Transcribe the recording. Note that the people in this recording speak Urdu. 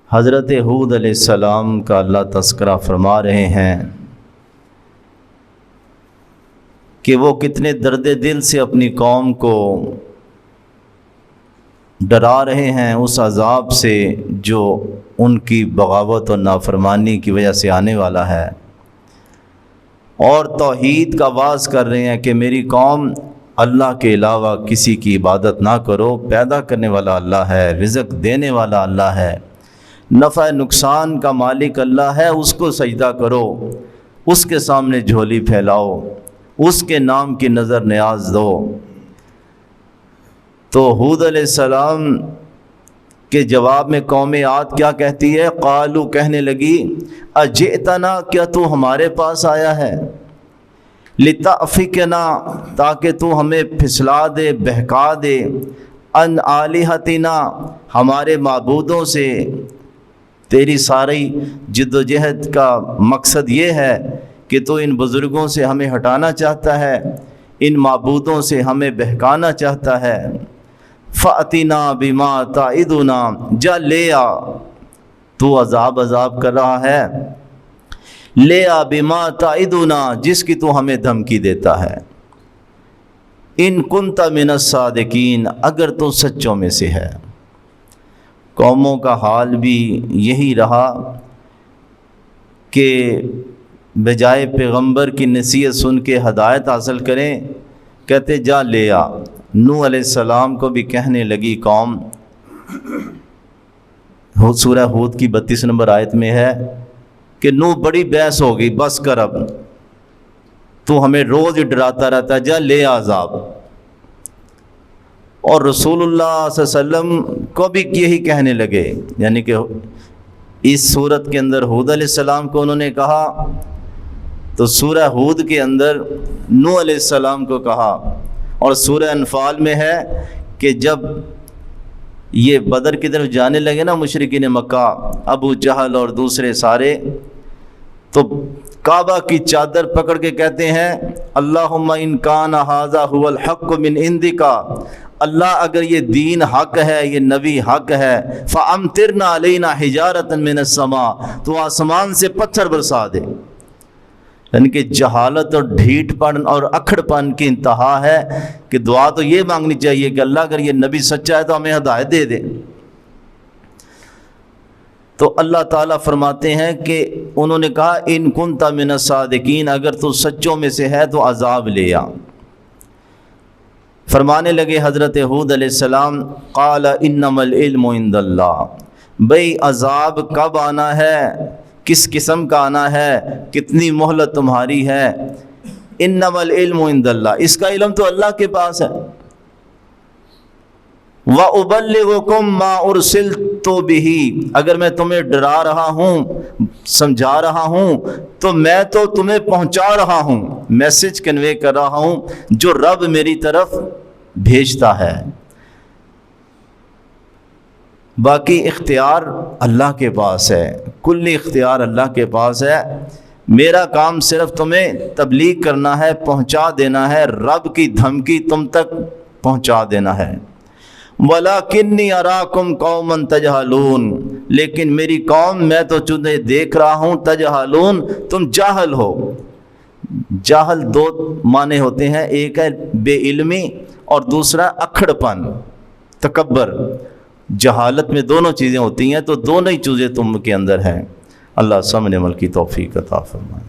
حضرت ہود علیہ السلام کا اللہ تذکرہ فرما رہے ہیں کہ وہ کتنے درد دل سے اپنی قوم کو ڈرا رہے ہیں اس عذاب سے جو ان کی بغاوت اور نافرمانی کی وجہ سے آنے والا ہے، اور توحید کا واعظ کر رہے ہیں کہ میری قوم اللہ کے علاوہ کسی کی عبادت نہ کرو، پیدا کرنے والا اللہ ہے، رزق دینے والا اللہ ہے، نفع نقصان کا مالک اللہ ہے، اس کو سجدہ کرو، اس کے سامنے جھولی پھیلاؤ، اس کے نام کی نظر نیاز دو۔ تو ہود علیہ السلام کے جواب میں قوم عاد کیا کہتی ہے؟ قالو، کہنے لگی، اجئتنا، کیا تو ہمارے پاس آیا ہے؟ لتأفکنا، تاکہ تو ہمیں پھسلا دے، بہکا دے، ان آلہتنا، ہمارے معبودوں سے۔ تیری ساری جد و جہد کا مقصد یہ ہے کہ تو ان بزرگوں سے ہمیں ہٹانا چاہتا ہے، ان معبودوں سے ہمیں بہکانا چاہتا ہے۔ فَأْتِنَا بِمَا تَعِدُنَا، جا لے آ، تو عذاب کر رہا ہے، لے آ بِمَا تَعِدُنَا، جس کی تو ہمیں دھمکی دیتا ہے۔ ان کنت من الصادقین، اگر تو سچوں میں سے ہے۔ قوموں کا حال بھی یہی رہا کہ بجائے پیغمبر کی نصیحت سن کے ہدایت حاصل کریں، کہتے جا لے آ۔ نوح علیہ السلام کو بھی کہنے لگی قوم، سورہ ہود کی 32 نمبر آیت میں ہے کہ نوح بڑی بحث ہو گئی، بس کر اب، تو ہمیں روز ڈراتا رہتا ہے، جا لے آ عذاب۔ اور رسول اللہ صلی اللہ علیہ وسلم کو بھی یہی کہنے لگے، یعنی کہ اس صورت کے اندر ہود علیہ السلام کو انہوں نے کہا، تو سورہ ہود کے اندر نوح علیہ السلام کو کہا، اور سورہ انفال میں ہے کہ جب یہ بدر کی طرف جانے لگے نا مشرکین مکہ، ابو جہل اور دوسرے سارے، تو کعبہ کی چادر پکڑ کے کہتے ہیں اللہم ان کان ھذا ھو الحق من عندک، اللہ اگر یہ دین حق ہے، یہ نبی حق ہے، فامطرنا علینا حجارۃ من السماء، تو آسمان سے پتھر برسا دے۔ یعنی کہ جہالت اور ڈھیٹ پن اور اکھڑ پن کی انتہا ہے کہ دعا تو یہ مانگنی چاہیے کہ اللہ اگر یہ نبی سچا ہے تو ہمیں ہدایت دے دے۔ تو اللہ تعالیٰ فرماتے ہیں کہ انہوں نے کہا ان کنت من الصادقین، اگر تو سچوں میں سے ہے تو عذاب لے آ۔ فرمانے لگے حضرت ہود علیہ السلام، قال انما العلم عند اللہ، بھئی عذاب کب آنا ہے، کس قسم کا آنا ہے، کتنی مہلت تمہاری ہے؟ انما العلم عند اللہ، اس کا علم تو اللہ کے پاس ہے۔ وَأُبَلِّغُكُم مَّا أُرْسِلْتُ بِهِ، اگر میں تمہیں ڈرا رہا ہوں، سمجھا رہا ہوں، تو میں تو تمہیں پہنچا رہا ہوں، میسج کنوے کر رہا ہوں جو رب میری طرف بھیجتا ہے۔ باقی اختیار اللہ کے پاس ہے، کلی اختیار اللہ کے پاس ہے، میرا کام صرف تمہیں تبلیغ کرنا ہے، پہنچا دینا ہے، رب کی دھمکی تم تک پہنچا دینا ہے۔ وَلَكِنِّي أَرَاكُمْ قَوْمًا تَجْهَلُونَ، لیکن میری قوم، میں تو تمہیں دیکھ رہا ہوں، تجہلون، تم جاہل ہو۔ جاہل دو معنی ہوتے ہیں، ایک ہے بے علمی اور دوسرا اکھڑ پن، تکبر۔ جہالت میں دونوں چیزیں ہوتی ہیں، تو دونوں ہی چیزیں تم کے اندر ہیں۔ اللہ سمجھ عمل کی توفیق عطا فرمائے۔